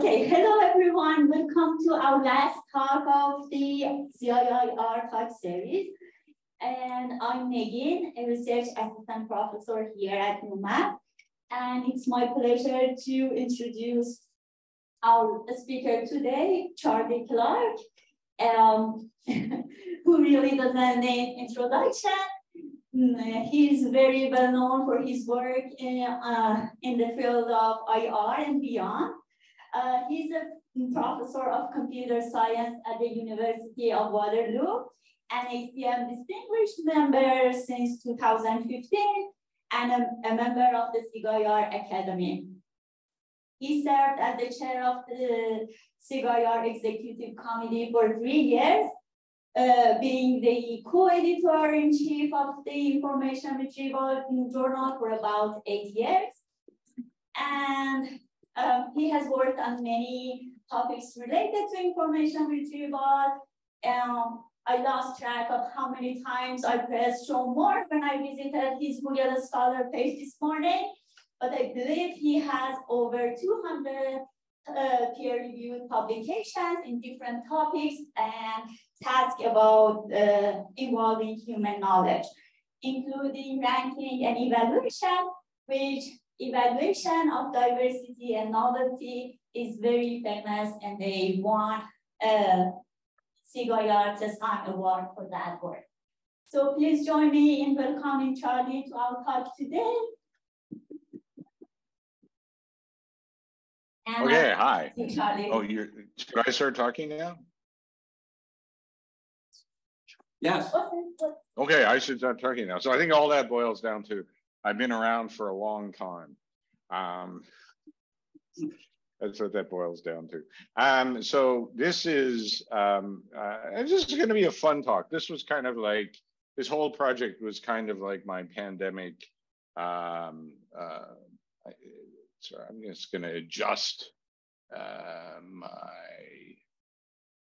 Okay, hello everyone. Welcome to our last talk of the CIIR talk series. And I'm Negin, a research assistant professor here at UMass. And it's my pleasure to introduce our speaker today, Charlie Clarke, who really doesn't need introduction. He's very well known for his work in the field of IR and beyond. He's a professor of computer science at the University of Waterloo, an ACM distinguished member since 2015, and a member of the CIIR Academy. He served as the chair of the CIIR Executive Committee for 3 years, being the co-editor-in-chief of the Information Retrieval Journal for about 8 years. And he has worked on many topics related to information retrieval. I lost track of how many times I pressed show more when I visited his Google Scholar page this morning, but I believe he has over 200 peer-reviewed publications in different topics and tasks about involving human knowledge, including ranking and evaluation, which evaluation of diversity and novelty is very famous, and they won CIIR Design Award for that work. So please join me in welcoming Charlie to our talk today. And okay, hi. Charlie. Oh, should I start talking now? Yes. Okay, I should start talking now. So I think all that boils down to I've been around for a long time. That's what that boils down to. So this is going to be a fun talk. This was kind of like, this whole project was kind of like my pandemic. Sorry, I'm just going to adjust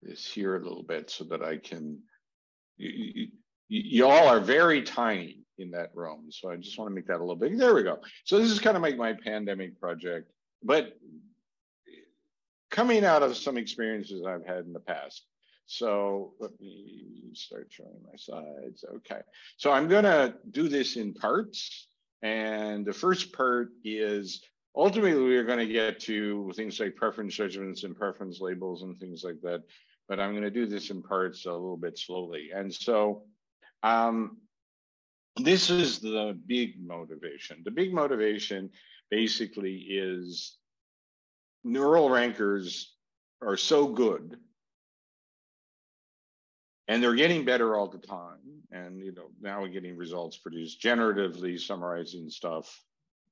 this here a little bit so that I can, you all are very tiny in that room. So I just want to make that a little big. There we go. So this is kind of like my pandemic project, but coming out of some experiences I've had in the past. So let me start showing my slides. Okay. So I'm going to do this in parts. And the first part is ultimately we're going to get to things like preference judgments and preference labels and things like that. But I'm going to do this in parts a little bit slowly. And so this is the big motivation. The big motivation basically is neural rankers are so good and they're getting better all the time. And, now we're getting results produced generatively, summarizing stuff,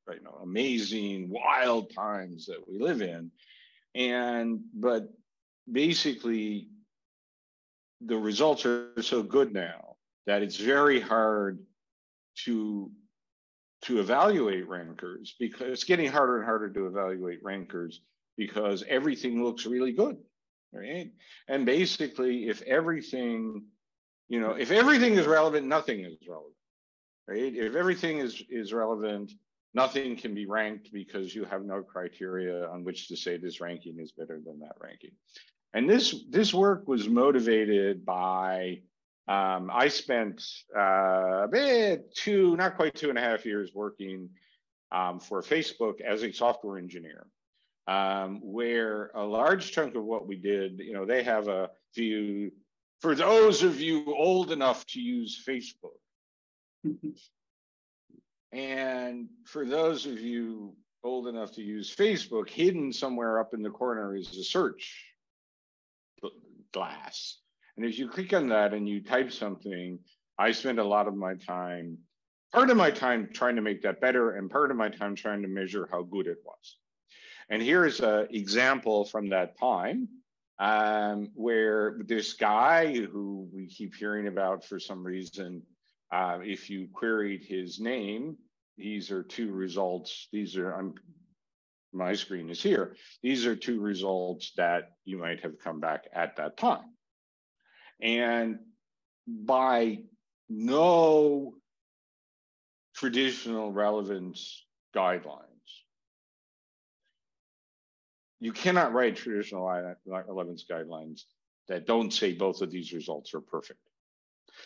right? Amazing, wild times that we live in. But basically the results are so good now that it's very hard to evaluate rankers, because it's getting harder and harder to evaluate rankers because everything looks really good, right? And basically, if everything is relevant, nothing is relevant, right? If everything is relevant, nothing can be ranked because you have no criteria on which to say this ranking is better than that ranking. And this work was motivated by I spent not quite 2.5 years working for Facebook as a software engineer, where a large chunk of what we did, they have a few, for those of you old enough to use Facebook, and for those of you old enough to use Facebook, hidden somewhere up in the corner is a search glass. And if you click on that and you type something, I spend a lot of my time, part of my time trying to make that better, and part of my time trying to measure how good it was. And here's an example from that time where this guy who we keep hearing about for some reason, if you queried his name, these are two results. My screen is here. These are two results that you might have come back at that time. And by no traditional relevance guidelines, you cannot write traditional relevance guidelines that don't say both of these results are perfect.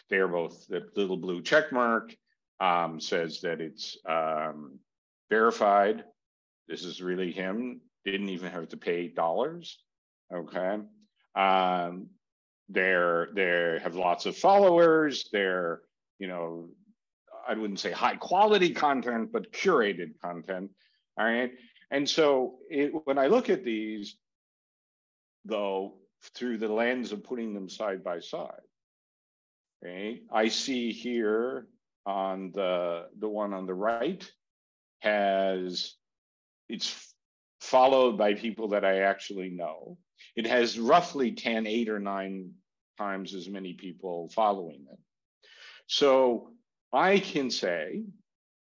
They are both, the little blue check mark says that it's verified. This is really him. Didn't even have to pay $8. Okay. They have lots of followers. They're, you know, I wouldn't say high quality content, but curated content. All right. And so when I look at these, though, through the lens of putting them side by side, okay, I see here on the one on the right it's followed by people that I actually know. It has roughly 10, 8 or 9 times as many people following it. So I can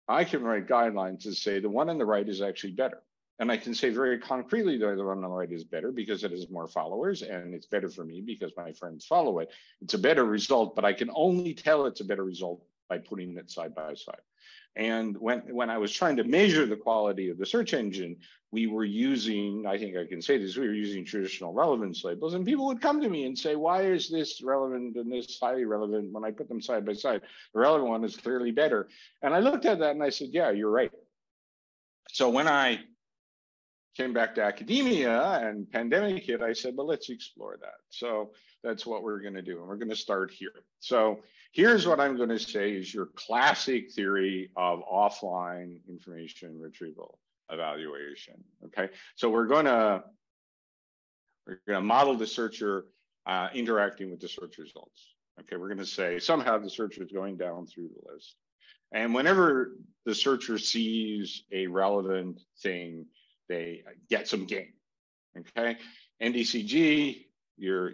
write guidelines to say the one on the right is actually better. And I can say very concretely that the one on the right is better because it has more followers, and it's better for me because my friends follow it. It's a better result, but I can only tell it's a better result by putting it side by side. And when I was trying to measure the quality of the search engine, we were using, I think I can say this, we were using traditional relevance labels, and people would come to me and say, why is this relevant and this highly relevant when I put them side by side? The relevant one is clearly better. And I looked at that and I said, yeah, you're right. So when I came back to academia and pandemic hit, I said, well, let's explore that. So that's what we're going to do. And we're going to start here. So here's what I'm going to say is your classic theory of offline information retrieval evaluation. Okay. So we're going to model the searcher interacting with the search results. Okay. We're going to say somehow the searcher is going down through the list. And whenever the searcher sees a relevant thing, they get some gain. Okay, NDCG, your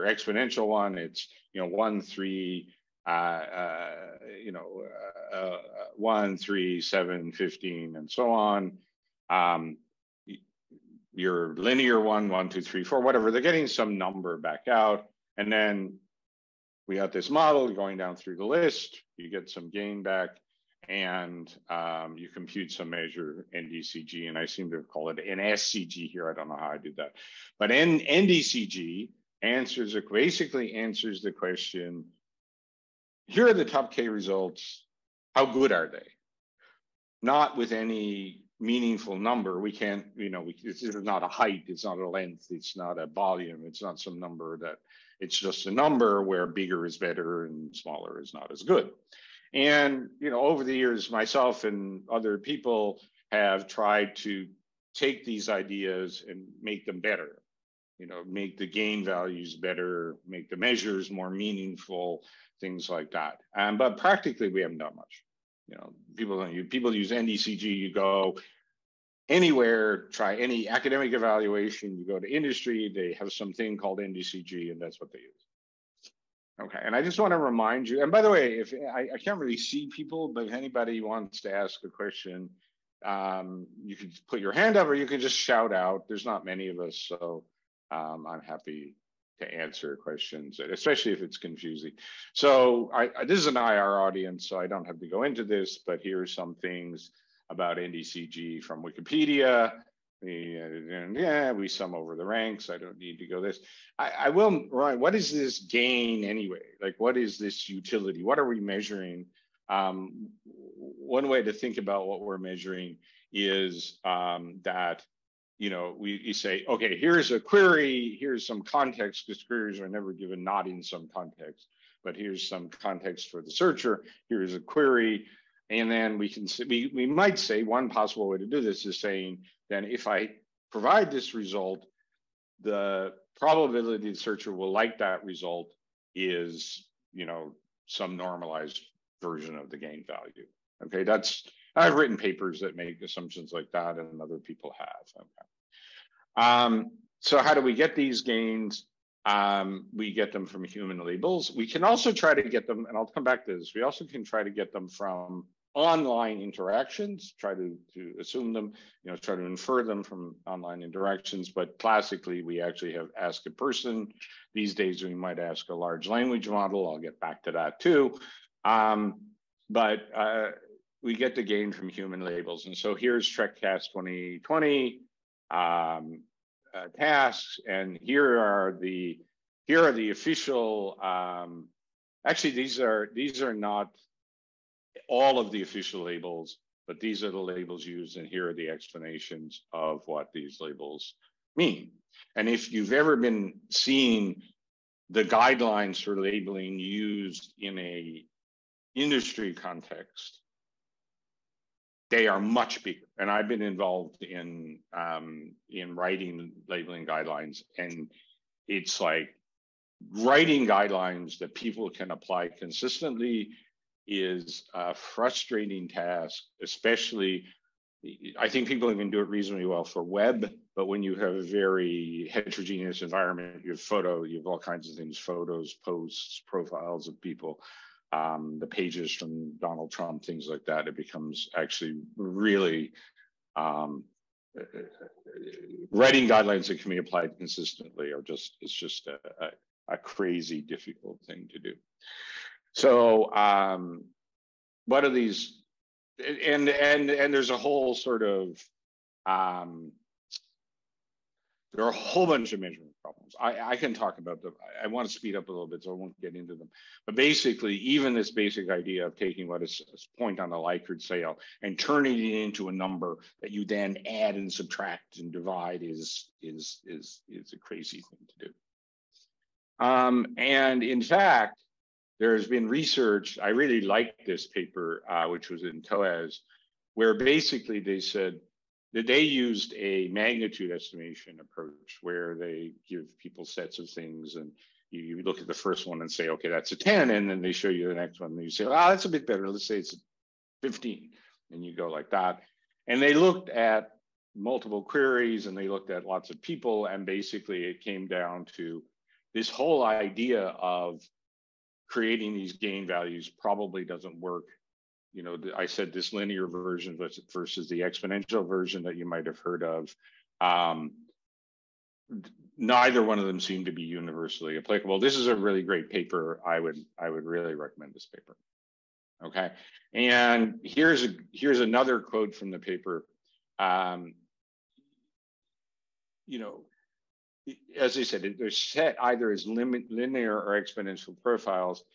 exponential one, it's 1, 3, 1, 3, 7, 15, and so on. Your linear one, 1, 2, 3, 4, whatever. They're getting some number back out, and then we got this model going down through the list. You get some gain back. And you compute some measure NDCG, and I seem to call it an SCG here. I don't know how I did that, but NDCG basically answers the question: here are the top K results. How good are they? Not with any meaningful number. We can't, this is not a height. It's not a length. It's not a volume. It's not some number that. It's just a number where bigger is better and smaller is not as good. And, over the years, myself and other people have tried to take these ideas and make them better, make the gain values better, make the measures more meaningful, things like that. But practically, we haven't done much. People use NDCG, you go anywhere, try any academic evaluation, you go to industry, they have something called NDCG, and that's what they use. Okay, and I just want to remind you, and by the way, if I can't really see people, but if anybody wants to ask a question, you can put your hand up or you can just shout out. There's not many of us, so I'm happy to answer questions, especially if it's confusing. So this is an IR audience, so I don't have to go into this, but here are some things about NDCG from Wikipedia. We sum over the ranks. I don't need to go this. I will, Ryan, what is this gain anyway? Like, what is this utility? What are we measuring? One way to think about what we're measuring is that, we say, okay, here's a query, here's some context, because queries are never given not in some context, but here's some context for the searcher, here's a query. And then we can say, we might say one possible way to do this is saying, then if I provide this result, the probability the searcher will like that result is, some normalized version of the gain value. Okay, I've written papers that make assumptions like that, and other people have. Okay. So how do we get these gains? We get them from human labels. We can also try to get them, and I'll come back to this, we also can try to get them from online interactions, try to assume them, try to infer them from online interactions. But classically, we actually have ask a person. These days, we might ask a large language model. I'll get back to that too. But we get the gain from human labels. And so here's TREC 2020. tasks, and here are the official. Actually, these are not all of the official labels, but these are the labels used, and here are the explanations of what these labels mean. And if you've ever been seeing the guidelines for labeling used in a industry context, they are much bigger. And I've been involved in writing labeling guidelines, and it's like writing guidelines that people can apply consistently is a frustrating task, especially, I think people can do it reasonably well for web, but when you have a very heterogeneous environment, you have all kinds of things, photos, posts, profiles of people, the pages from Donald Trump, things like that, it becomes actually really, writing guidelines that can be applied consistently it's just a crazy difficult thing to do. So what are these? And there's a whole sort of there are a whole bunch of measurement problems. I can talk about them. I want to speed up a little bit, so I won't get into them. But basically, even this basic idea of taking what is a point on a Likert scale and turning it into a number that you then add and subtract and divide is a crazy thing to do. And in fact, there has been research. I really liked this paper, which was in TOAS, where basically they said that they used a magnitude estimation approach where they give people sets of things, and you look at the first one and say, okay, that's a 10, and then they show you the next one, and you say, oh, that's a bit better. Let's say it's a 15, and you go like that. And they looked at multiple queries, and they looked at lots of people, and basically it came down to this whole idea of creating these gain values probably doesn't work. You know, I said this linear version versus the exponential version that you might have heard of. Neither one of them seem to be universally applicable. This is a really great paper. I would really recommend this paper. Okay, and here's another quote from the paper. You know, as I said, they're set either as linear or exponential profiles.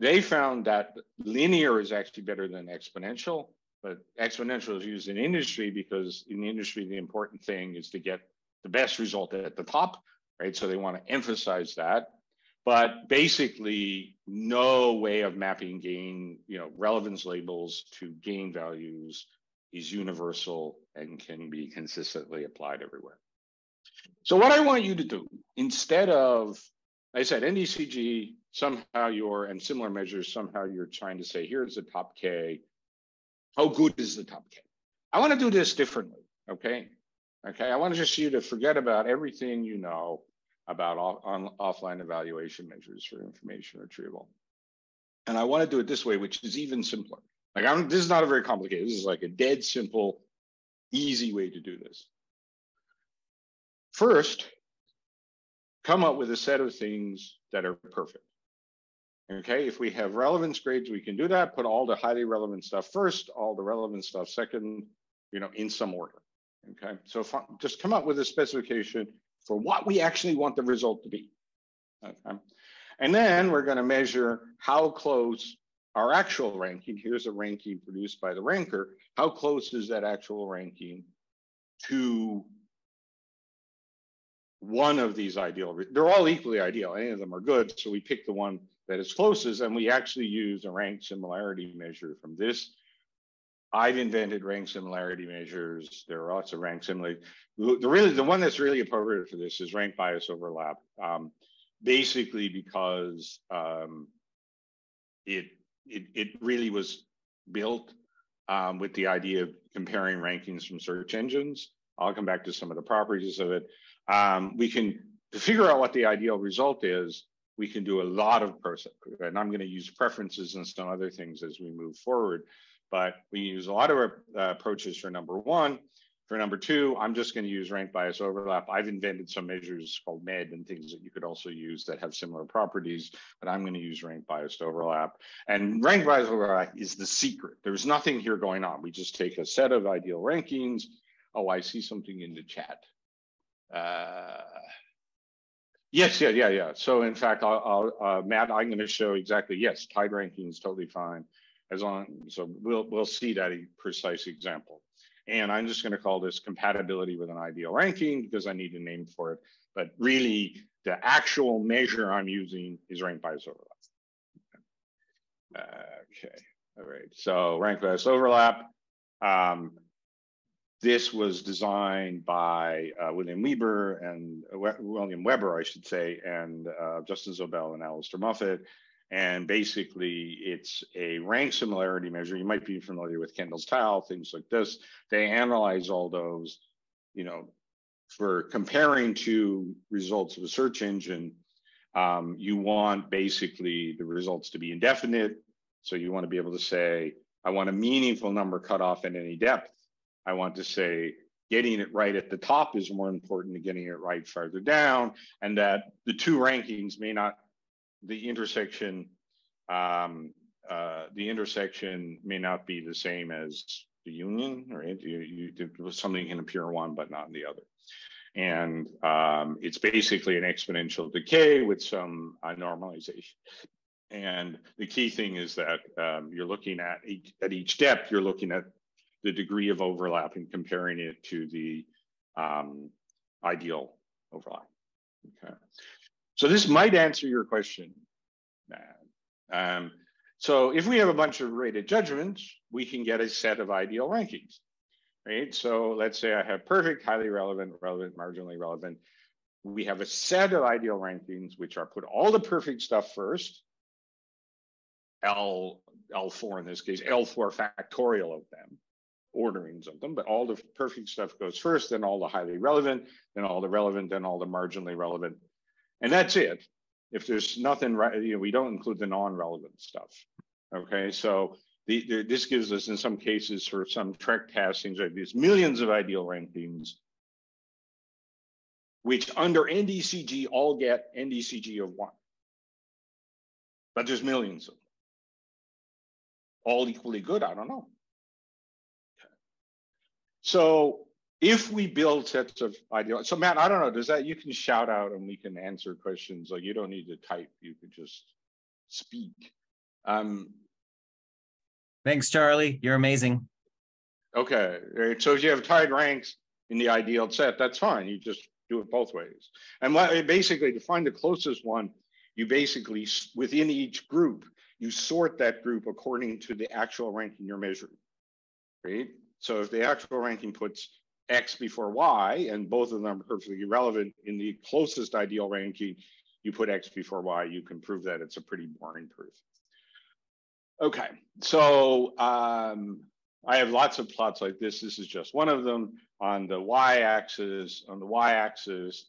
They found that linear is actually better than exponential, but exponential is used in industry because in the industry, the important thing is to get the best result at the top, right? So they want to emphasize that. But basically, no way of mapping gain, relevance labels to gain values is universal and can be consistently applied everywhere. So what I want you to do, instead of, I said, NDCG, somehow and similar measures, somehow you're trying to say, here's the top K. How good is the top K? I want to do this differently, okay? I want just you to forget about everything you know about offline evaluation measures for information retrieval. And I want to do it this way, which is even simpler. This is not a very complicated, this is like a dead simple, easy way to do this. First, come up with a set of things that are perfect. Okay, if we have relevance grades, we can do that. Put all the highly relevant stuff first, all the relevant stuff second, in some order. Okay, so just come up with a specification for what we actually want the result to be. Okay, and then we're going to measure how close our actual ranking. Here's a ranking produced by the ranker. How close is that actual ranking to one of these ideal? They're all equally ideal. Any of them are good. So we pick the one that is closest, and we actually use a rank similarity measure from this. I've invented rank similarity measures. There are lots of rank similarity. The one that's really appropriate for this is rank bias overlap. Basically because it really was built with the idea of comparing rankings from search engines. I'll come back to some of the properties of it. To figure out what the ideal result is, we can do a lot of and I'm going to use preferences and some other things as we move forward, but we use a lot of approaches for number one. For number two, I'm just going to use rank bias overlap. I've invented some measures called MED and things that you could also use that have similar properties, but I'm going to use rank biased overlap. And rank biased overlap is the secret. There's nothing here going on. We just take a set of ideal rankings. Oh, I see something in the chat. Yes, yeah. So in fact, Matt, I'm going to show exactly, yes, tied ranking is totally fine. So we'll see that precise example. And I'm just going to call this compatibility with an ideal ranking because I need a name for it. But really, the actual measure I'm using is rank bias overlap. Okay, all right. So rank bias overlap. This was designed by William Weber, I should say, and Justin Zobel and Alistair Moffat. And basically, it's a rank similarity measure. You might be familiar with Kendall's tau, things like this. They analyze all those, for comparing to results of a search engine. You want basically the results to be indefinite. So you want to be able to say, I want a meaningful number cut off at any depth. I want to say getting it right at the top is more important than getting it right farther down, and that the two rankings may not, the intersection may not be the same as the union, right? Something can appear in one but not in the other. And it's basically an exponential decay with some normalization. And the key thing is that you're looking at each depth, you're looking at the degree of overlap and comparing it to the ideal overlap. Okay. So this might answer your question, Matt. So if we have a bunch of rated judgments, we can get a set of ideal rankings, right? So let's say I have perfect, highly relevant, relevant, marginally relevant. We have a set of ideal rankings, which are put all the perfect stuff first, L4 in this case, L4 factorial of them, orderings of them, but all the perfect stuff goes first, then all the highly relevant, then all the relevant, then all the marginally relevant. And that's it. If there's nothing, we don't include the non-relevant stuff. Okay, so this gives us, in some cases, for some TREC testings, like these millions of ideal rankings, which under NDCG all get NDCG of 1. But there's millions of them. All equally good? I don't know. Okay. So if we build sets of ideal, so Matt, I don't know, does that, you can shout out and we can answer questions, like you don't need to type, you could just speak. Thanks, Charlie, you're amazing. Okay, so if you have tied ranks in the ideal set, that's fine, you just do it both ways. And basically, to find the closest one, you basically, within each group, you sort that group according to the actual ranking you're measuring, right? So if the actual ranking puts X before Y, and both of them are perfectly relevant in the closest ideal ranking, you put X before Y, you can prove that. It's a pretty boring proof. Okay, so I have lots of plots like this. This is just one of them. On the y-axis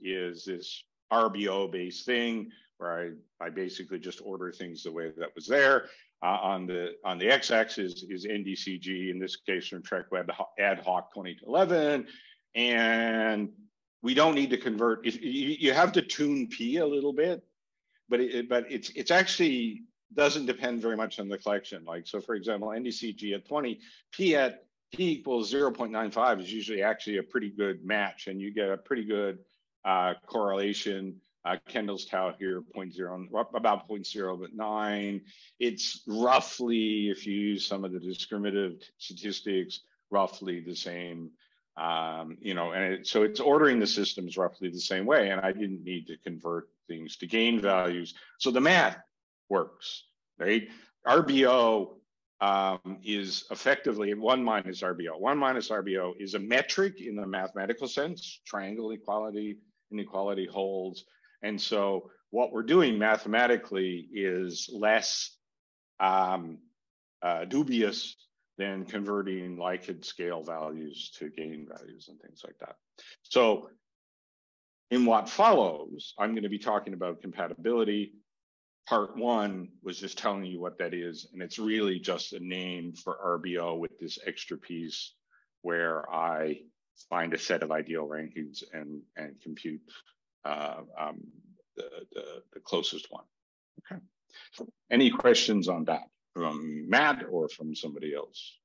is this RBO-based thing where I basically just order things the way that was there. On the x-axis is NDCG, in this case from TREC Web Ad Hoc 2011, and we don't need to convert. You have to tune P a little bit, but it's actually doesn't depend very much on the collection. Like, so for example, NDCG at 20, P equals 0.95 is usually actually a pretty good match, and you get a pretty good correlation. Kendall's tau here, 0.0, about 0.09. It's roughly, if you use some of the discriminative statistics, roughly the same. So it's ordering the systems roughly the same way, and I didn't need to convert things to gain values. So the math works, right? RBO is effectively 1 minus RBO. 1 minus RBO is a metric in the mathematical sense. Triangle inequality holds. And so what we're doing mathematically is less dubious than converting Likert scale values to gain values and things like that. So in what follows, I'm going to be talking about compatibility. Part 1 was just telling you what that is, and it's really just a name for RBO with this extra piece where I find a set of ideal rankings and compute the closest one. Okay. Any questions on that from Matt or from somebody else?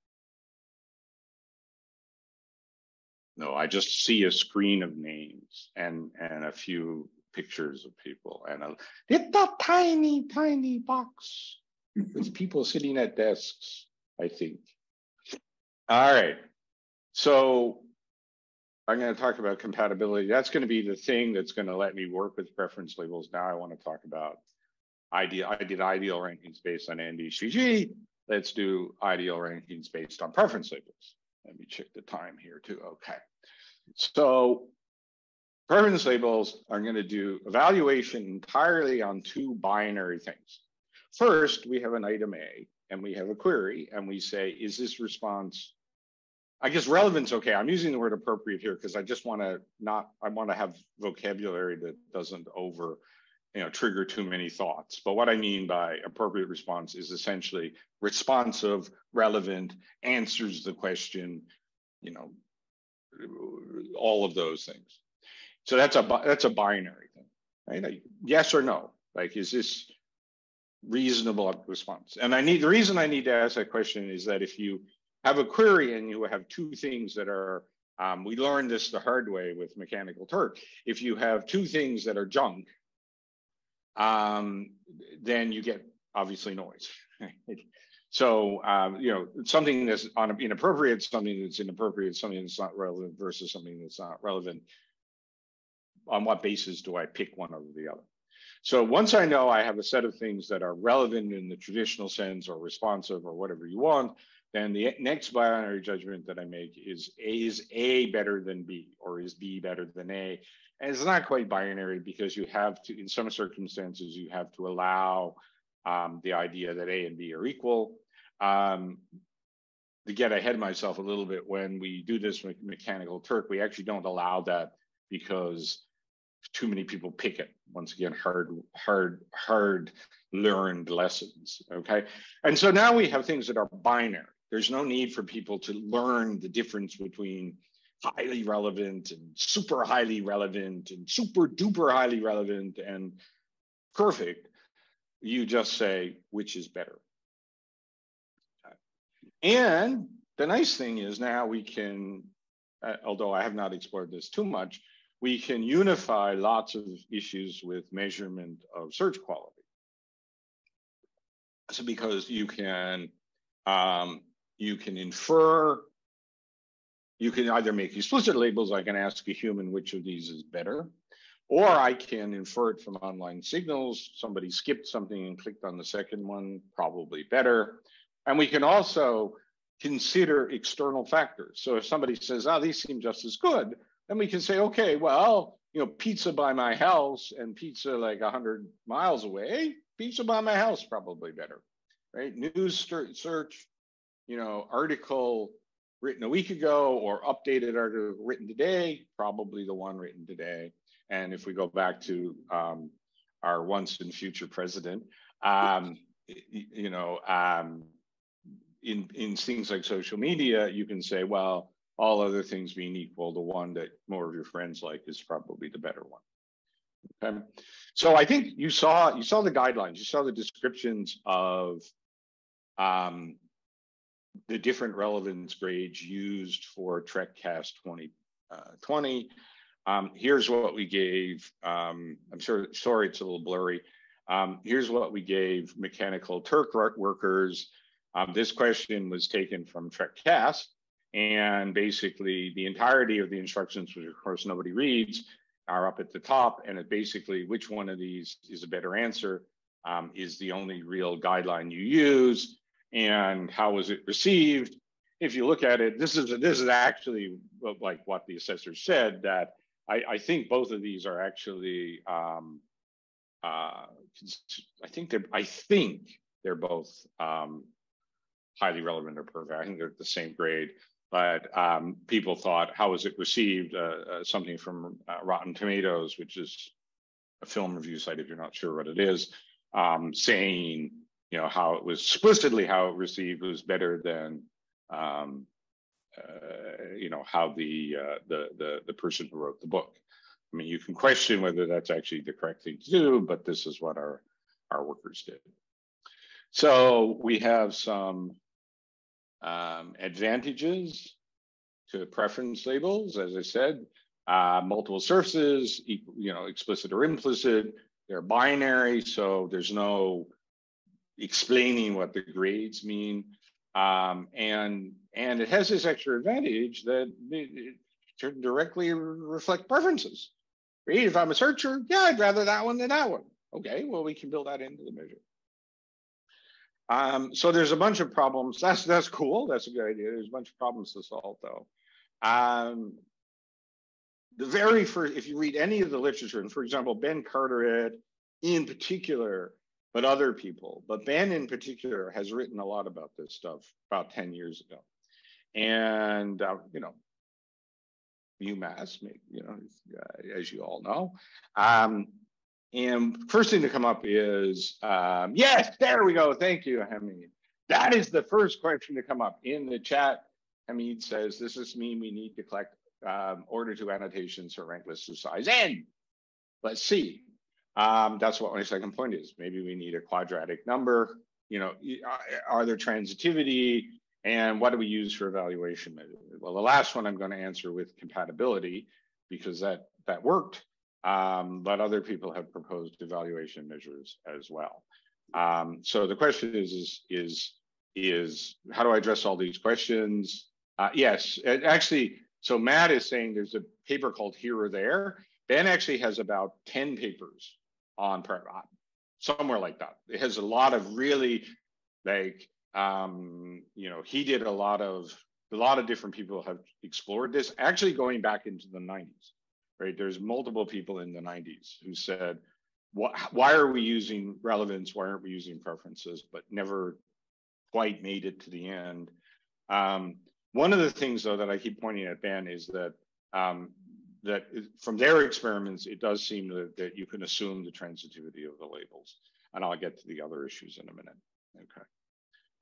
No, I just see a screen of names and a few pictures of people and a little tiny, tiny box with people sitting at desks, I think. All right, so I'm going to talk about compatibility. That's going to be the thing that's going to let me work with preference labels. Now I want to talk about ideal. I did ideal rankings based on NDCG. Let's do ideal rankings based on preference labels. Let me check the time here too. Okay. So preference labels are going to do evaluation entirely on two binary things. First, we have an item A and we have a query and we say, is this response, I guess relevance, okay, I'm using the word appropriate here because I just want to I want to have vocabulary that doesn't trigger too many thoughts. But what I mean by appropriate response is essentially responsive, relevant, answers the question, all of those things. So that's a binary thing, right? Like, yes or no, like, is this reasonable response? And the reason I need to ask that question is that if you have a query and you have two things that are, we learned this the hard way with Mechanical Turk. If you have two things that are junk, then you get obviously noise. So, something that's inappropriate, something that's inappropriate, something that's not relevant versus something that's not relevant. On what basis do I pick one over the other? So once I know I have a set of things that are relevant in the traditional sense or responsive or whatever you want, then the next binary judgment that I make is A better than B or is B better than A? And it's not quite binary because you have to, in some circumstances, you have to allow the idea that A and B are equal. To get ahead of myself a little bit, when we do this with Mechanical Turk, we actually don't allow that because too many people pick it. Once again, hard learned lessons, okay? And so now we have things that are binary. There's no need for people to learn the difference between highly relevant and super highly relevant and super duper highly relevant and perfect. You just say, which is better? And the nice thing is now we can, although I have not explored this too much, we can unify lots of issues with measurement of search quality. So because you can infer, you can either make explicit labels, I can ask a human which of these is better, or I can infer it from online signals. Somebody skipped something and clicked on the second one, probably better. And we can also consider external factors. So if somebody says, oh, these seem just as good, then we can say, okay, well, pizza by my house and pizza like 100 miles away, pizza by my house probably better, right? News search, article written a week ago or updated article written today, probably the one written today. And if we go back to our once and future president, in things like social media, you can say, well, all other things being equal, the one that more of your friends like is probably the better one. Okay, so I think you saw the guidelines, you saw the descriptions of the different relevance grades used for TREC CAS 2020. Here's what we gave. I'm sorry, it's a little blurry. Here's what we gave Mechanical Turk workers. This question was taken from TREC CAS, and basically the entirety of the instructions, which of course nobody reads, are up at the top, and it basically which one of these is a better answer is the only real guideline you use. And how was it received? If you look at it, this is actually like what the assessor said, that I think both of these are actually I think they're both highly relevant or perfect. I think they're the same grade, but people thought, how was it received? Something from Rotten Tomatoes, which is a film review site, if you're not sure what it is, saying, how it was explicitly how it received was better than, how the person who wrote the book. I mean, you can question whether that's actually the correct thing to do, but this is what our workers did. So we have some advantages to preference labels, as I said, multiple sources, explicit or implicit. They're binary, so there's no explaining what the grades mean. And it has this extra advantage that it can directly reflect preferences. Right? If I'm a searcher, yeah, I'd rather that one than that one. Okay, well, we can build that into the measure. So there's a bunch of problems. That's cool. That's a good idea. There's a bunch of problems to solve, though. The very first, if you read any of the literature, and for example, Ben Carteret in particular, but other people, but Ben in particular has written a lot about this stuff about 10 years ago. And, UMass, as you all know. And first thing to come up is, yes, there we go. Thank you, Hamid. That is the first question to come up in the chat. Hamid says, does this mean we need to collect order to annotations for rank lists of size n? Let's see. That's what my second point is. Maybe we need a quadratic number. Are there transitivity? And what do we use for evaluation measures? Well, the last one I'm going to answer with compatibility because that worked. But other people have proposed evaluation measures as well. So the question is how do I address all these questions? Yes, actually, so Matt is saying there's a paper called Here or There. Ben actually has about 10 papers on somewhere like that. It has a lot of really he did a lot of different people have explored this, actually going back into the 90s. Right, there's multiple people in the 90s who said, why are we using relevance? Why aren't we using preferences? But never quite made it to the end. One of the things, though, that I keep pointing at, Ben, is that from their experiments, it does seem that you can assume the transitivity of the labels. And I'll get to the other issues in a minute. Okay.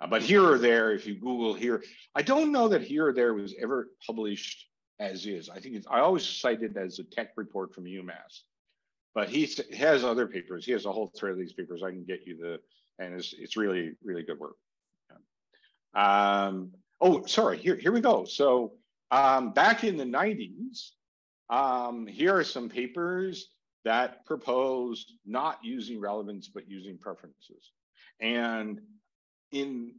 But Here or There, if you Google Here, I don't know that Here or There was ever published as is. I think I always cite it as a tech report from UMass, but he has other papers. He has a whole thread of these papers. I can get you and it's really, really good work. Oh, sorry, here we go. So back in the 90s, here are some papers that proposed not using relevance, but using preferences. And in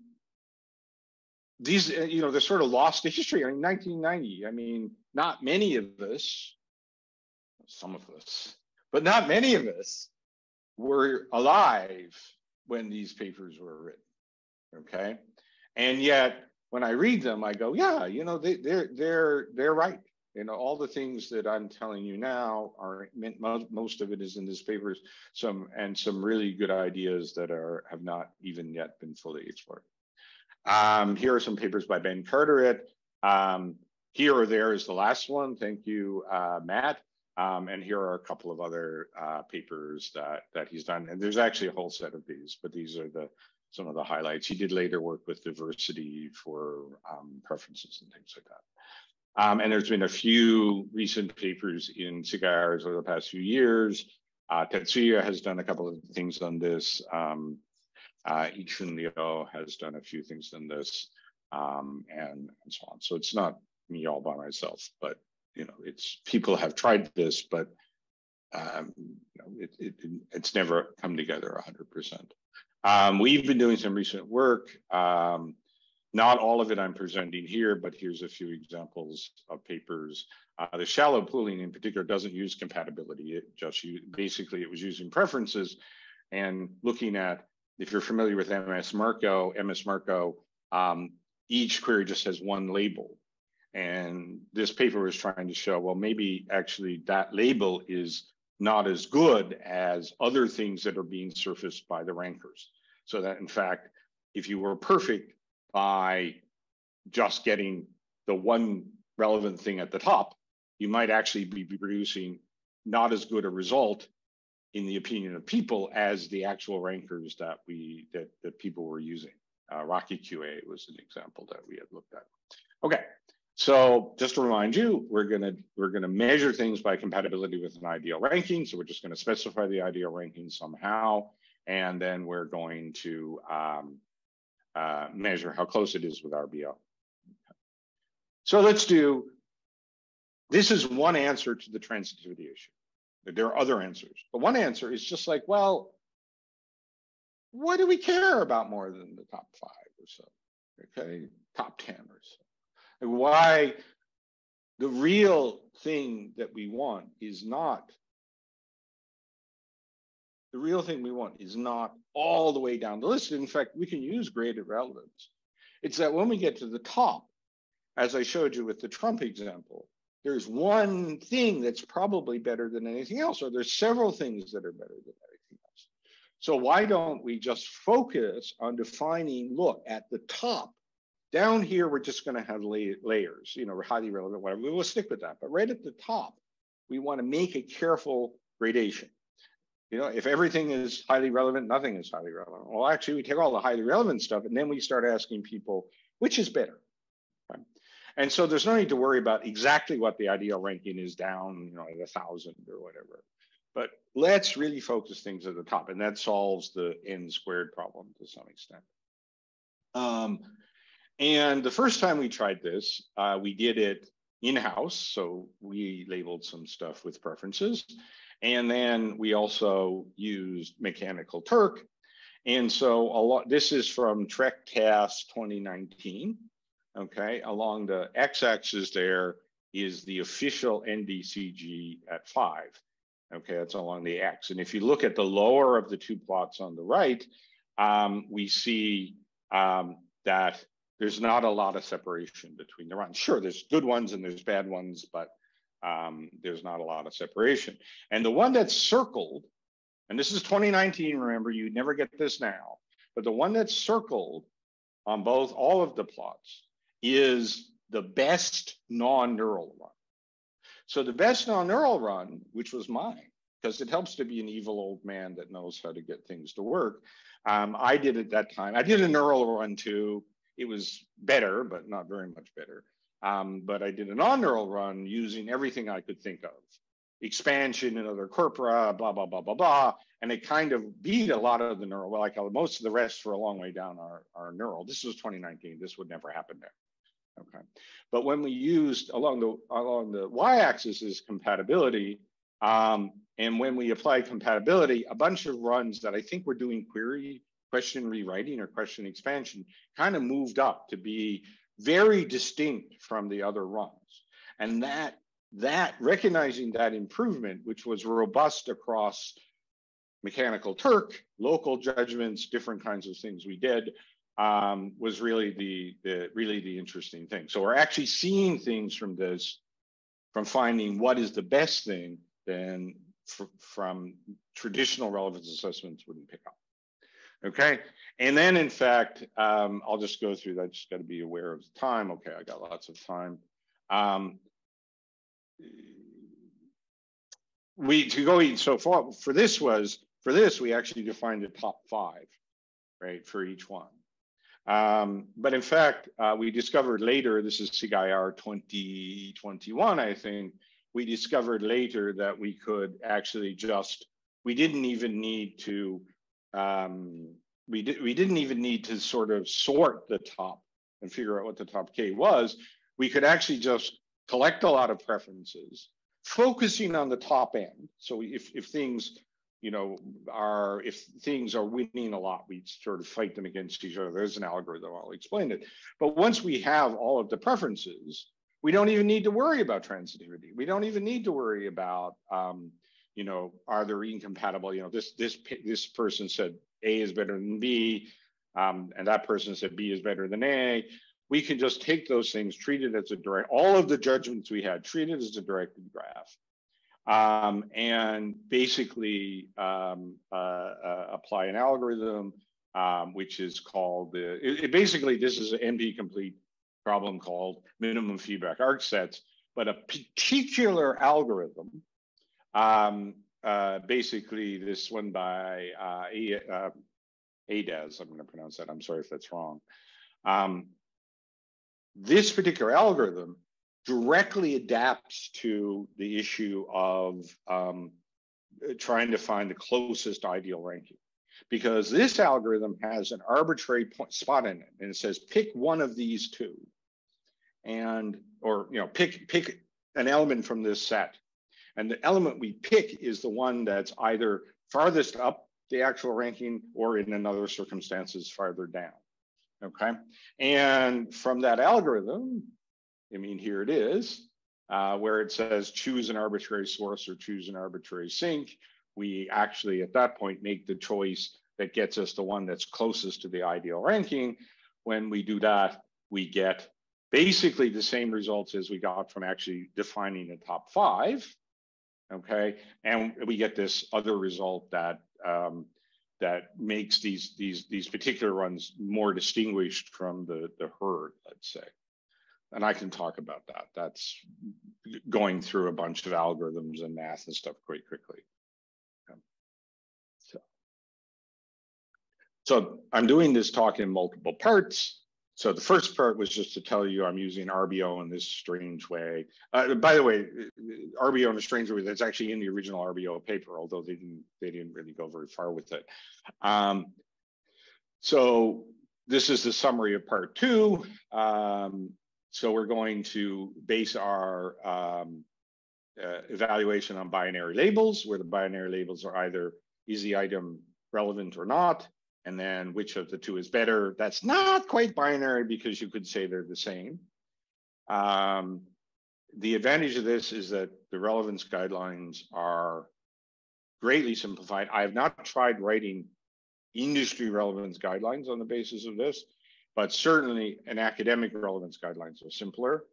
these, they're sort of lost to history. In 1990, I mean, not many of us, some of us, but not many of us were alive when these papers were written, okay? And yet, when I read them, I go, yeah, they're right. All the things that I'm telling you now are most of it is in these papers. Some really good ideas that have not even yet been fully explored. Here are some papers by Ben Carteret. Here or There is the last one. Thank you, Matt. And here are a couple of other papers that he's done. And there's actually a whole set of these, but these are some of the highlights. He did later work with diversity for preferences and things like that. And there's been a few recent papers in CIIRs over the past few years. Tetsuya has done a couple of things on this. Yichun Liu has done a few things on this, and so on. So it's not me all by myself, but it's people have tried this, but it's never come together 100%. We've been doing some recent work. Not all of it I'm presenting here, but here's a few examples of papers. The shallow pooling in particular doesn't use compatibility. It just basically it was using preferences and looking at, if you're familiar with MS Marco, each query just has one label. And this paper was trying to show, well, maybe actually that label is not as good as other things that are being surfaced by the rankers. So that in fact, if you were perfect by just getting the one relevant thing at the top, you might actually be producing not as good a result in the opinion of people as the actual rankers that people were using. Rocky QA was an example that we had looked at. Okay, so just to remind you, we're gonna measure things by compatibility with an ideal ranking. So we're just gonna specify the ideal ranking somehow, and then we're going to measure how close it is with RBO. So this is one answer to the transitivity issue. There are other answers, but one answer is just like, well, what do we care about more than the top 5 or so? Okay, top 10 or so. And why the real thing that we want is not, the real thing we want is not all the way down the list. In fact, we can use graded relevance. It's that when we get to the top, as I showed you with the Trump example, there's one thing that's probably better than anything else, or there's several things that are better than anything else. So why don't we just focus on defining, look, at the top, down here, we're just going to have layers, you know, highly relevant, whatever. We will stick with that. But right at the top, we want to make a careful gradation. You know, if everything is highly relevant, nothing is highly relevant. Well, actually, we take all the highly relevant stuff, and then we start asking people, which is better? Okay? And so there's no need to worry about exactly what the ideal ranking is down, you know, at 1,000 or whatever. But let's really focus things at the top, and that solves the n squared problem to some extent. And the first time we tried this, we did it in-house. So we labeled some stuff with preferences. And then we also used mechanical Turk. And so this is from TREC TAS 2019. Okay, along the x-axis there is the official NDCG at 5. Okay, that's along the x. And if you look at the lower of the two plots on the right, we see that there's not a lot of separation between the runs. Sure, there's good ones and there's bad ones, but there's not a lot of separation. And the one that's circled, and this is 2019, remember, you never get this now, but the one that's circled on all of the plots is the best non-neural run. So the best non-neural run, which was mine, because it helps to be an evil old man that knows how to get things to work. I did at that time. I did a neural run too. It was better, but not very much better. But I did a non-neural run using everything I could think of. Expansion and other corpora, blah, blah, blah, blah, blah. And it kind of beat a lot of the neural, well, like most of the rest for a long way down our neural. This was 2019. This would never happen there. Okay. But when we used along the y-axis is compatibility, and when we applied compatibility, a bunch of runs that I think were doing question rewriting or question expansion kind of moved up to be very distinct from the other runs. And that recognizing that improvement, which was robust across mechanical Turk, local judgments, different kinds of things we did, was really the interesting thing. So we're actually seeing things from this, from finding what is the best thing than from traditional relevance assessments wouldn't pick up. Okay, and then in fact, I'll just go through that. Just got to be aware of the time. Okay, I got lots of time. So far for this we actually defined the top 5, right, for each one. But in fact, we discovered later, this is CIIR 2021, I think, we discovered later that we could actually we didn't even need to sort of sort the top and figure out what the top K was. We could actually just collect a lot of preferences, focusing on the top end. So if things, you know, if things are winning a lot, we sort of fight them against each other. There's an algorithm, I'll explain it. But once we have all of the preferences, we don't even need to worry about transitivity. We don't even need to worry about, you know, are there incompatible, you know, this person said A is better than B, and that person said B is better than A. We can just take those things, treat it as all of the judgments we had, treat it as a directed graph. And basically apply an algorithm, which is called, basically this is an NP complete problem called minimum feedback arc sets, but a particular algorithm, basically this one by Adaz, I'm going to pronounce that, I'm sorry if that's wrong. This particular algorithm directly adapts to the issue of trying to find the closest ideal ranking, because this algorithm has an arbitrary spot in it, and it says pick one of these two. or pick an element from this set. And the element we pick is the one that's either farthest up the actual ranking or in another circumstances farther down. Okay. And from that algorithm, here it is, where it says choose an arbitrary source or choose an arbitrary sink. We actually, at that point, make the choice that gets us the one that's closest to the ideal ranking. When we do that, we get basically the same results as we got from actually defining the top 5. Okay, and we get this other result that that makes these particular runs more distinguished from the herd, let's say. And I can talk about that. That's going through a bunch of algorithms and math and stuff quite quickly. So I'm doing this talk in multiple parts. So the first part was just to tell you I'm using RBO in this strange way. By the way, RBO in a strange way, that's actually in the original RBO paper, although they didn't really go very far with it. So this is the summary of part 2. So we're going to base our evaluation on binary labels, where the binary labels are either is the item relevant or not, and then which of the two is better. That's not quite binary because you could say they're the same. The advantage of this is that the relevance guidelines are greatly simplified. I have not tried writing industry relevance guidelines on the basis of this, but certainly an academic relevance guidelines are simpler,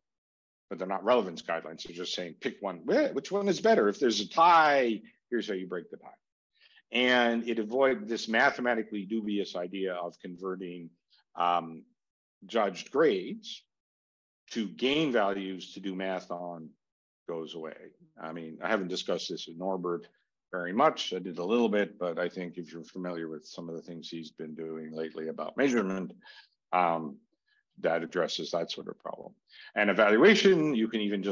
but they're not relevance guidelines. They're just saying, pick one, which one is better? If there's a tie, here's how you break the tie. And it avoids this mathematically dubious idea of converting judged grades to gain values to do math on goes away. I haven't discussed this with Norbert very much. I did a little bit, but I think if you're familiar with some of the things he's been doing lately about measurement, that addresses that sort of problem. And evaluation, you can even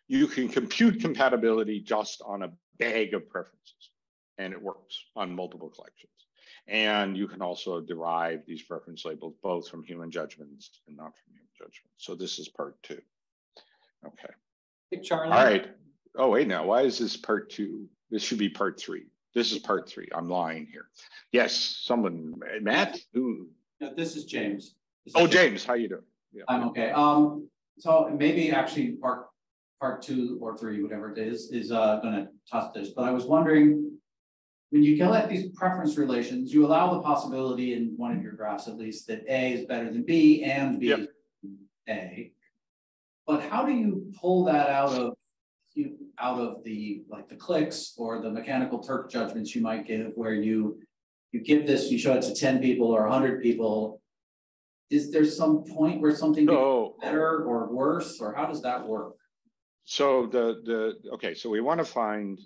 you can compute compatibility just on a bag of preferences, and it works on multiple collections. And you can also derive these preference labels both from human judgments and not from human judgments. So this is part 2. Okay. Hey, Charlie. All right. Oh, wait, now, why is this part 2? This should be part 3. This is part 3. I'm lying here. Yes, someone, Matt? Who? No, this is James. James, how you doing? Yeah. I'm okay. So maybe actually part 2 or 3, whatever it is going to touch this. But I was wondering, when you collect these preference relations, you allow the possibility in one of your graphs, at least, that A is better than B and B is A. But how do you pull that out of the the clicks or the mechanical Turk judgments you might give, where you give this, you show it to 10 people or 100 people? Is there some point where something becomes better or worse, or how does that work? So okay, so we want to find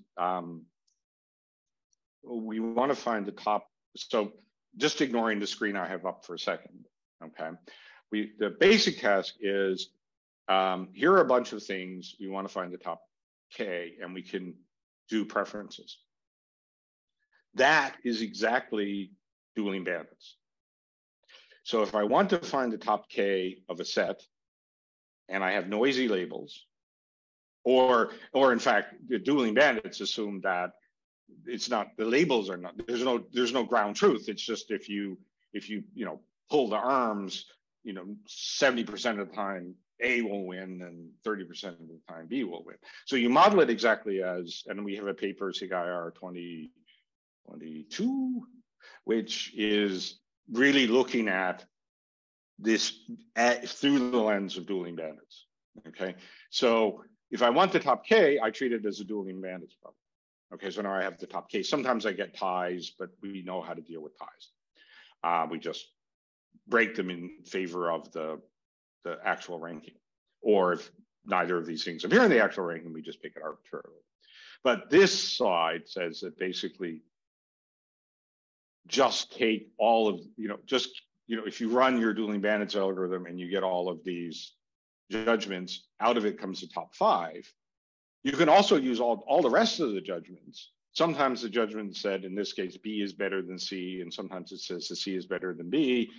the top. So just ignoring the screen I have up for a second. Okay, the basic task is here are a bunch of things. We want to find the top K, and we can do preferences. That is exactly dueling bandits. So if I want to find the top K of a set, and I have noisy labels, or in fact, the dueling bandits assume that it's not, the labels are not, there's no ground truth. It's just if you pull the arms, 70% of the time A will win and 30% of the time B will win. So you model it exactly as, and we have a paper, CIIR 2022, which is really looking at this through the lens of dueling bandits. Okay, so if I want the top K, I treat it as a dueling bandits problem. Okay, so now I have the top K. Sometimes I get ties, but we know how to deal with ties. We just break them in favor of the actual ranking. Or if neither of these things appear in the actual ranking, we just pick it arbitrarily. But this slide says that basically just take all of, if you run your dueling bandits algorithm and you get all of these judgments, out of it comes the top 5. You can also use all the rest of the judgments. Sometimes the judgment said, in this case, B is better than C, and sometimes it says the C is better than B,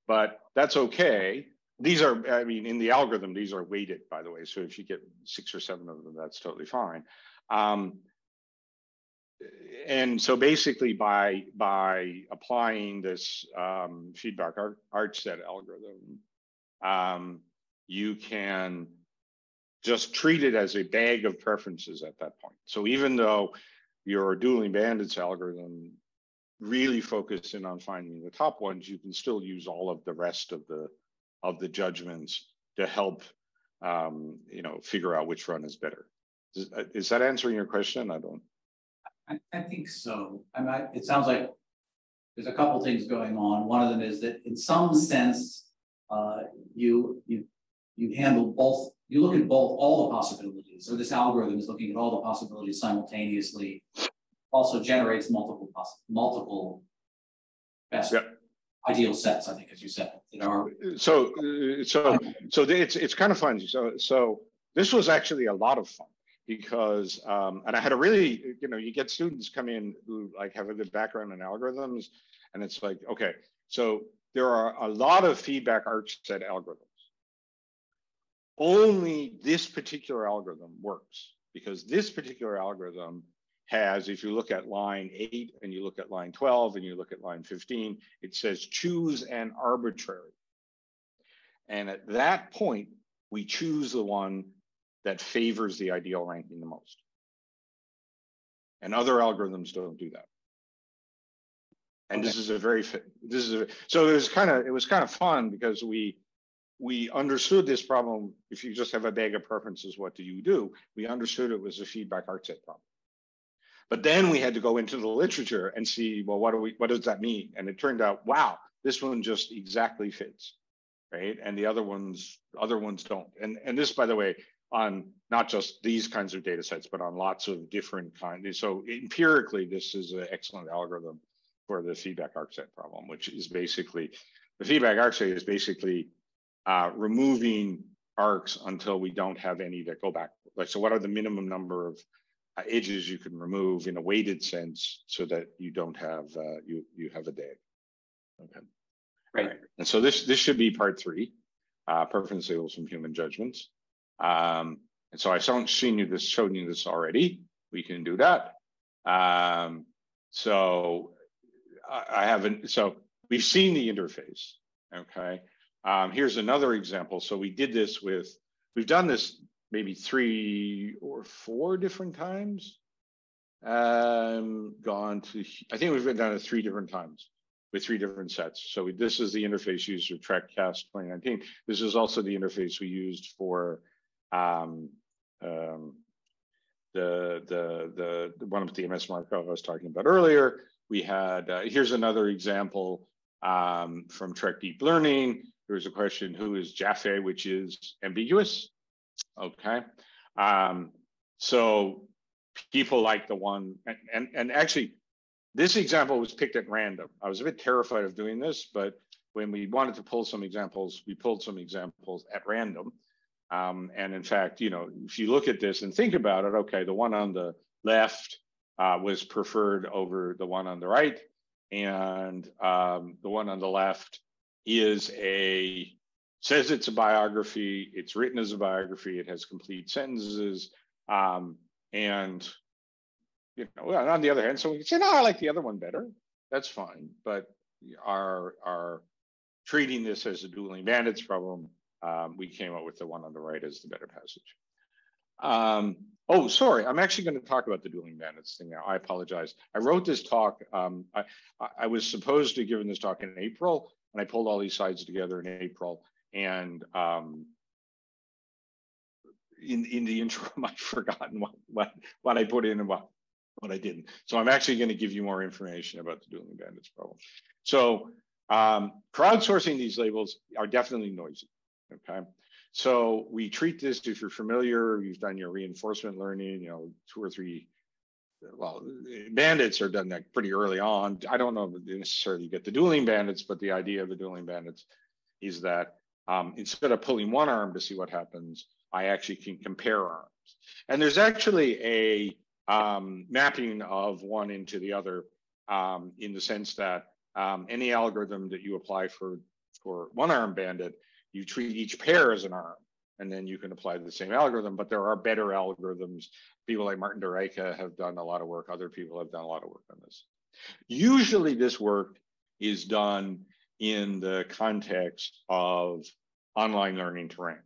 but that's okay. these are, I mean, in the algorithm, these are weighted, by the way. So if you get 6 or 7 of them, that's totally fine. And so basically by applying this feedback arch set algorithm, you can just treat it as a bag of preferences at that point. So even though your dueling bandits algorithm really focused in on finding the top ones, you can still use all of the rest of the judgments to help figure out which run is better. Is that answering your question? I think so. I mean, it sounds like there's a couple things going on. One of them is that in some sense, you handle both. You look at all the possibilities. So this algorithm is looking at all the possibilities simultaneously. Also generates multiple best ideal sets. I think, as you said, that are so it's kind of fun. So this was actually a lot of fun. Because, and I had a really, you get students come in who like have a good background in algorithms, and it's like, okay, so there are a lot of feedback arch set algorithms. Only this particular algorithm works because this particular algorithm has, if you look at line 8 and you look at line 12 and you look at line 15, it says choose an arbitrary. And at that point, we choose the one that favors the ideal ranking the most. And other algorithms don't do that. And okay. So it was kind of fun because we understood this problem. If you just have a bag of preferences, what do you do? We understood it was a feedback arch set problem. But then we had to go into the literature and see, well, what does that mean? And it turned out, wow, this one just exactly fits, right? And the other ones don't. And this, by the way, on not just these kinds of data sets, but on lots of different kinds. So empirically, this is an excellent algorithm for the feedback arch set problem, which is basically, the feedback arch set is basically removing arcs until we don't have any that go back. Like, so what are the minimum number of edges you can remove in a weighted sense so that you don't have, you have a DAG. Okay. Right. And so this should be part 3, preference labels from human judgments. And so I showed you this already. We can do that. So we've seen the interface. Okay. Here's another example. So we've done this maybe 3 or 4 different times. I think we've done it 3 different times with 3 different sets. So this is the interface used for TREC CAST 2019. This is also the interface we used for the one with the MS Markov I was talking about earlier. We had, here's another example from TREC Deep Learning. There's a question, who is Jaffe, which is ambiguous. Okay. So people like the one, and actually this example was picked at random. I was a bit terrified of doing this, but when we wanted to pull some examples, we pulled some examples at random. And in fact, if you look at this and think about it, okay, the one on the left was preferred over the one on the right. And the one on the left says it's a biography, it's written as a biography, it has complete sentences. And on the other hand, so we can say, no, I like the other one better. That's fine. But our treating this as a dueling bandits problem, we came up with the one on the right as the better passage. Oh, sorry, I'm actually going to talk about the dueling bandits thing now. I apologize. I wrote this talk. I was supposed to give this talk in April, and I pulled all these slides together in April. And in the intro, I've forgotten what I put in and what I didn't. So I'm actually going to give you more information about the dueling bandits problem. So crowdsourcing these labels are definitely noisy. Okay, so we treat this, if you're familiar, you've done your reinforcement learning, 2 or 3, well, bandits are done that pretty early on. I don't know if you necessarily get the dueling bandits, but the idea of the dueling bandits is that instead of pulling one arm to see what happens, I actually can compare arms. And there's actually a mapping of one into the other in the sense that any algorithm that you apply for one-arm bandit you treat each pair as an arm, and then you can apply the same algorithm. But there are better algorithms. People like Martin DeRuyck have done a lot of work. Other people have done a lot of work on this. Usually this work is done in the context of online learning to rank.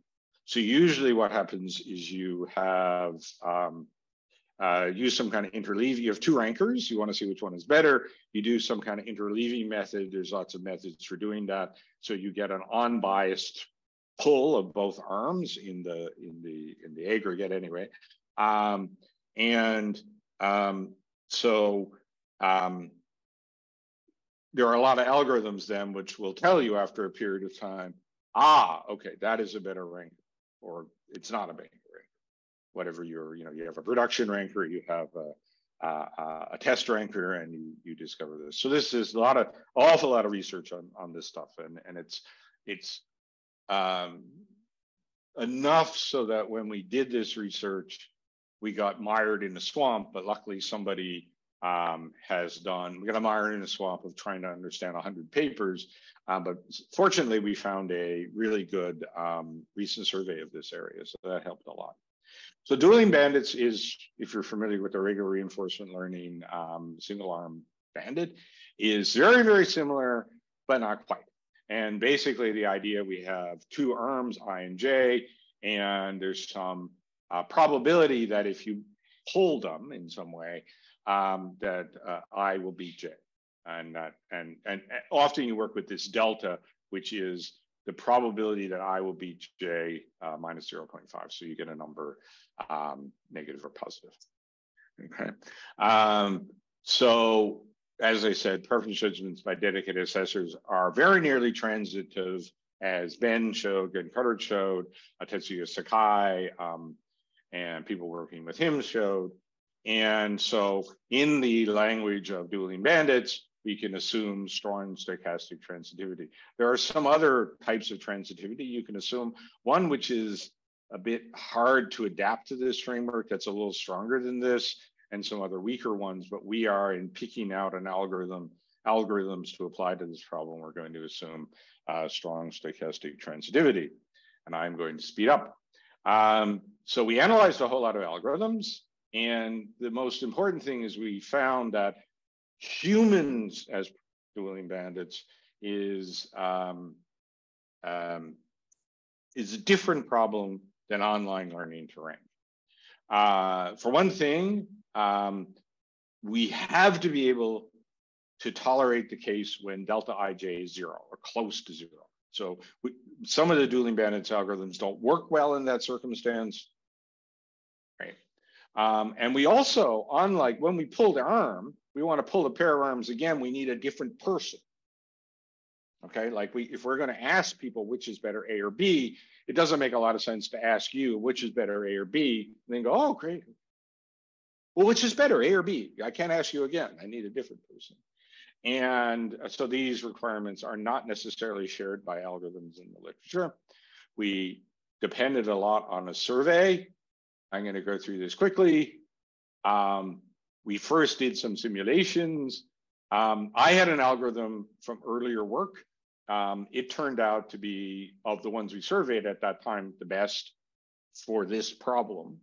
So usually what happens is you have use some kind of interleaving. You have two rankers. You want to see which one is better. You do some kind of interleaving method. There's lots of methods for doing that. So you get an unbiased pull of both arms in the aggregate anyway. There are a lot of algorithms then which will tell you after a period of time, okay, that is a better rank, or it's not a better rank. Whatever you have a production ranker, you have a test ranker, and you discover this. So this is awful lot of research on this stuff, and it's enough so that when we did this research, we got mired in a swamp, but luckily somebody we got mired in a swamp of trying to understand 100 papers, but fortunately we found a really good recent survey of this area, so that helped a lot. So dueling bandits is, if you're familiar with the regular reinforcement learning single arm bandit, is very, very similar, but not quite. And basically the idea, we have two arms, I and J, and there's some probability that if you hold them in some way, that I will beat J. And often you work with this delta, which is the probability that I will beat J minus 0.5. So you get a number negative or positive. Okay. So as I said, preference judgments by dedicated assessors are very nearly transitive, as Ben showed, Ben Cutter showed, Tetsuya Sakai, and people working with him showed. And so in the language of dueling bandits, we can assume strong stochastic transitivity. There are some other types of transitivity you can assume. One which is a bit hard to adapt to this framework, that's a little stronger than this, and some other weaker ones, but we are in picking out an algorithms to apply to this problem. We're going to assume strong stochastic transitivity, and I'm going to speed up. So we analyzed a whole lot of algorithms, and the most important thing is we found that humans as dueling bandits is a different problem than online learning to rank. For one thing, we have to be able to tolerate the case when delta ij is 0 or close to 0. So some of the dueling bandits algorithms don't work well in that circumstance, right? And we also, unlike when we pull the arm, we want to pull a pair of arms again, we need a different person. Okay, like if we're going to ask people which is better, A or B, it doesn't make a lot of sense to ask you which is better, A or B, and then go, oh, great. Well, which is better, A or B? I can't ask you again. I need a different person. And so these requirements are not necessarily shared by algorithms in the literature. We depended a lot on a survey. I'm going to go through this quickly. We first did some simulations. I had an algorithm from earlier work. It turned out to be, of the ones we surveyed at that time, the best for this problem.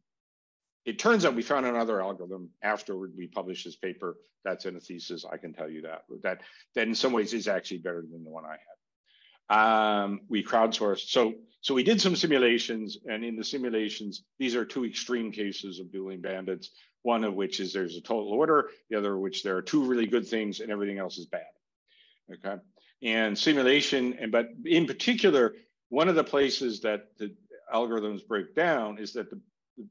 It turns out we found another algorithm after we published this paper that's in a thesis. I can tell you that in some ways is actually better than the one I had. We crowdsourced. So we did some simulations, and in the simulations, these are two extreme cases of dueling bandits. One of which is there's a total order, the other of which there are two really good things and everything else is bad. Okay, and simulation, but in particular, one of the places that the algorithms break down is that the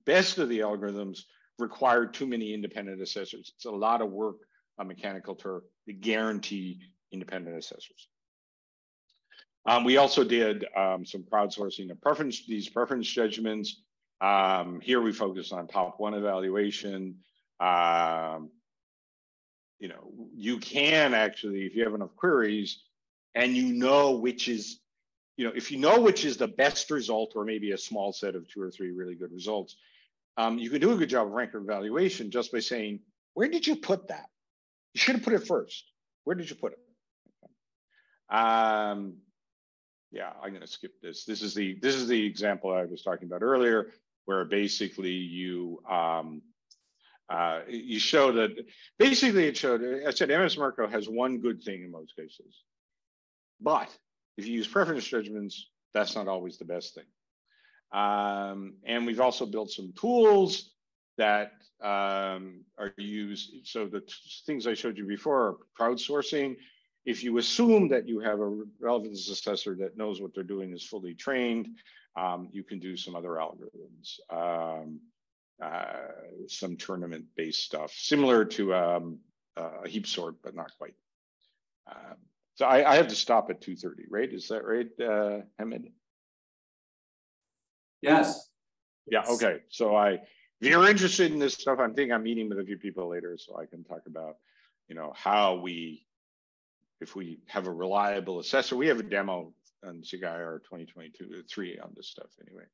best of the algorithms require too many independent assessors. It's a lot of work on Mechanical Turk to guarantee independent assessors. We also did some crowdsourcing of these preference judgments. Here we focus on top one evaluation. You can actually, if you have enough queries and you know which is, if you know which is the best result, or maybe a small set of 2 or 3 really good results, you can do a good job of ranker evaluation just by saying, where did you put that? You should have put it first. Where did you put it? yeah, I'm going to skip this. This is the example I was talking about earlier, where basically you show that basically it showed. I said MS Merkle has one good thing in most cases, but if you use preference judgments, that's not always the best thing. And we've also built some tools that are used. So the things I showed you before are crowdsourcing. If you assume that you have a relevance assessor that knows what they're doing, is fully trained, you can do some other algorithms, some tournament-based stuff, similar to a heap sort, but not quite. So I have to stop at 2:30, right? Is that right, Hamid? Yes. Yeah, okay. So if you're interested in this stuff, I'm meeting with a few people later, so I can talk about, how if we have a reliable assessor. We have a demo on CIIR 2022-3 on this stuff anyway.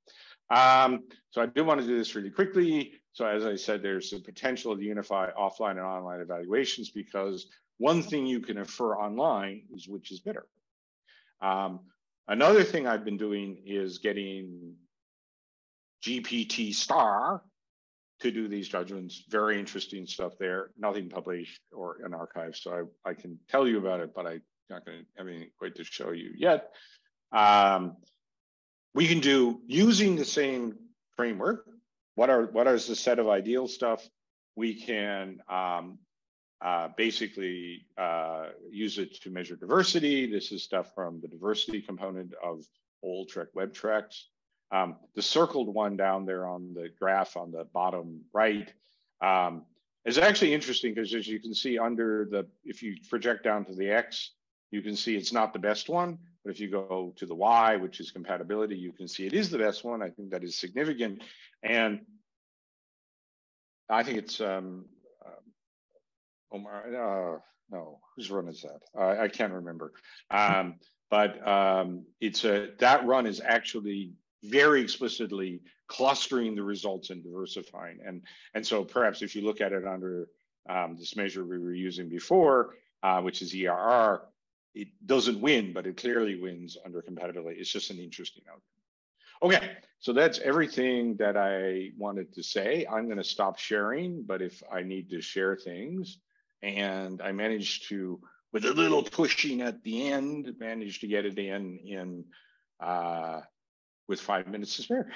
So I do want to do this really quickly. So as I said, there's the potential to unify offline and online evaluations, because one thing you can infer online is which is better. Another thing I've been doing is getting GPT star to do these judgments. Very interesting stuff there. Nothing published or in archive, so I can tell you about it, but I'm not going to have anything quite to show you yet. We can do, using the same framework, what is the set of ideal stuff? We can basically use it to measure diversity. This is stuff from the diversity component of old TREC web tracks. The circled one down there on the graph on the bottom right is actually interesting, because as you can see if you project down to the X, you can see it's not the best one. But if you go to the Y, which is compatibility, you can see it is the best one. I think that is significant. And I think it's Omar, no, whose run is that? I can't remember. But that run is actually very explicitly clustering the results and diversifying. And so perhaps if you look at it under this measure we were using before, which is ERR, it doesn't win, but it clearly wins under compatibility. It's just an interesting outcome. Okay, so that's everything that I wanted to say. I'm going to stop sharing, but if I need to share things, and I managed to, with a little pushing at the end, managed to get it in with 5 minutes to spare.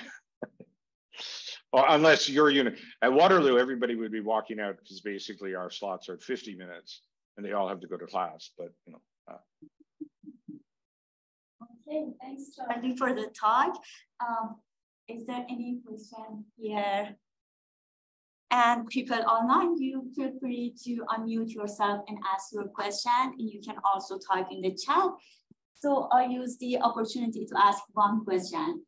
Well, unless your unit at Waterloo, everybody would be walking out, because basically our slots are at 50 minutes and they all have to go to class, but Okay, thanks, Charlie, for the talk. Is there any question here? And people online, you feel free to unmute yourself and ask your question. And you can also type in the chat. So I use the opportunity to ask one question.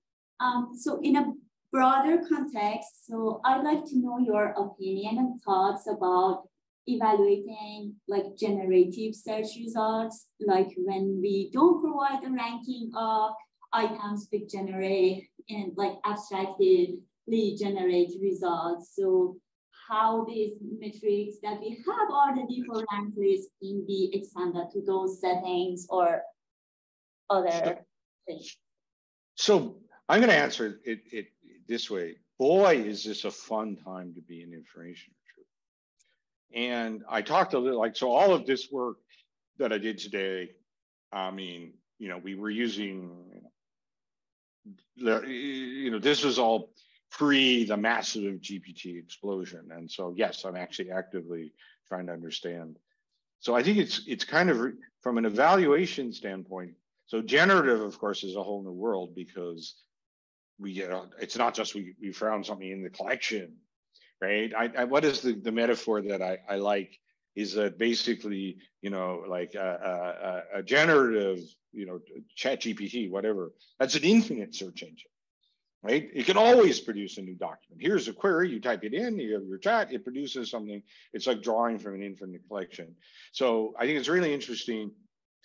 So in a broader context, so I'd like to know your opinion and thoughts about evaluating like generative search results, like when we don't provide a ranking of items, we generate and like abstractly generate results. So how these metrics that we have already for rank lists can be extended to those settings or other things. So I'm going to answer it this way. Boy, is this a fun time to be an information retriever. And I talked a little, so all of this work that I did today, I mean, we were using, this was all pre the massive GPT explosion. And so, yes, I'm actually actively trying to understand. So I think it's kind of from an evaluation standpoint. So generative, of course, is a whole new world, because it's not just we found something in the collection, right? What is the metaphor that I like is that basically, like a generative, chat GPT, whatever, that's an infinite search engine, right? It can always produce a new document. Here's a query, you type it in, you have your chat, it produces something. It's like drawing from an infinite collection. So I think it's really interesting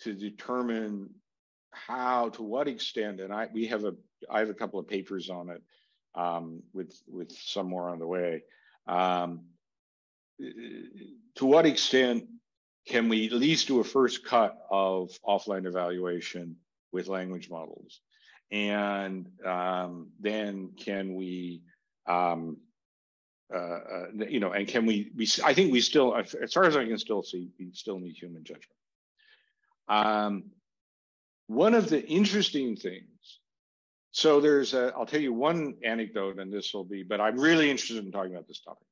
to determine how, to what extent, and I have a couple of papers on it with some more on the way. To what extent can we at least do a first cut of offline evaluation with language models? And then can we, you know, and can we I think we still, as far as I can still see, we still need human judgment. One of the interesting things, so there's I'll tell you one anecdote, and this will be, but I'm really interested in talking about this topic.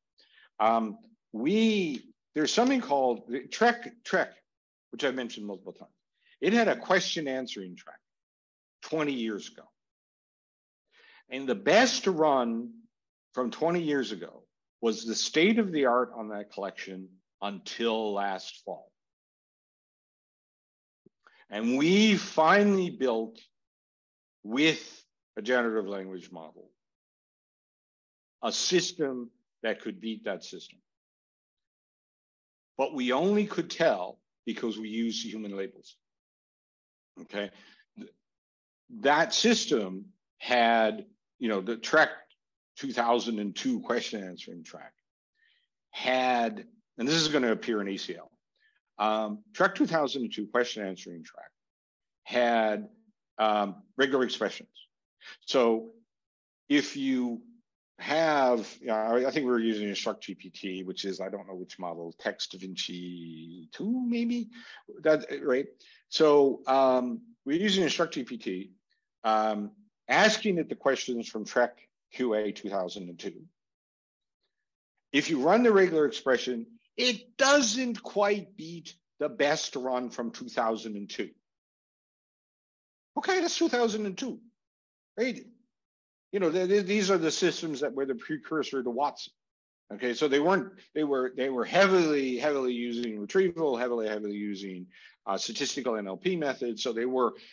There's something called the TREC, which I've mentioned multiple times. It had a question answering track 20 years ago. And the best run from 20 years ago was the state of the art on that collection until last fall. And we finally built, with a generative language model, a system that could beat that system. But we only could tell because we used human labels. Okay. That system had, you know, the TREC 2002 question answering track had, and this is going to appear in ACL, TREC 2002 question answering track had regular expressions. So if you have, I think we were using Instruct GPT, which is, I don't know which model, Text DaVinci 2 maybe, that, right? So we're using Instruct GPT, asking it the questions from TREC QA 2002. If you run the regular expression, it doesn't quite beat the best run from 2002. Okay, that's 2002, right? You know, these are the systems that were the precursor to Watson. Okay, so they were heavily using retrieval, heavily using statistical NLP methods. So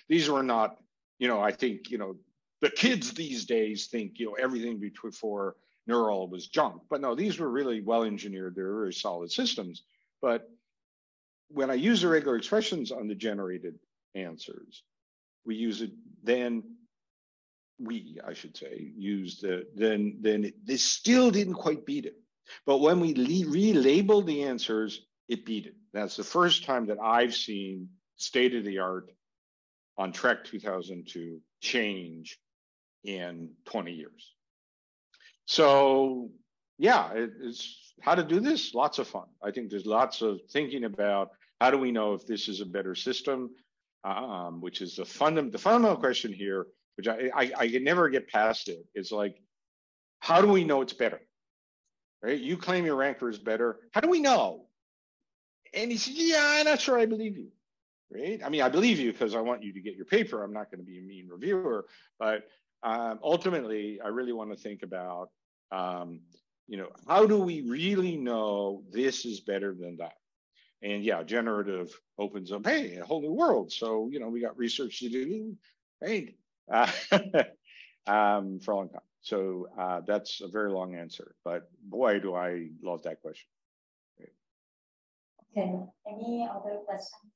these were not, you know, I think, you know, the kids these days think, you know, everything before neural was junk. But no, these were really well engineered. They were very solid systems. But when I use the regular expressions on the generated answers, we use it then. I should say, used they still didn't quite beat it. But when we relabeled the answers, it beat it. That's the first time that I've seen state of the art on TREC 2002 change in 20 years. So yeah, it's how to do this. Lots of fun. I think there's lots of thinking about how do we know if this is a better system, which is the fundamental question here, which I can never get past it. It's like, how do we know it's better? Right? You claim your ranker is better. How do we know? And he said, yeah, I'm not sure I believe you. Right? I mean, I believe you because I want you to get your paper. I'm not going to be a mean reviewer. But ultimately, I really want to think about, you know, how do we really know this is better than that? And yeah, generative opens up, hey, a whole new world. So, you know, we got research to do, right? For a long time. So that's a very long answer, but boy, do I love that question. Okay, any other questions?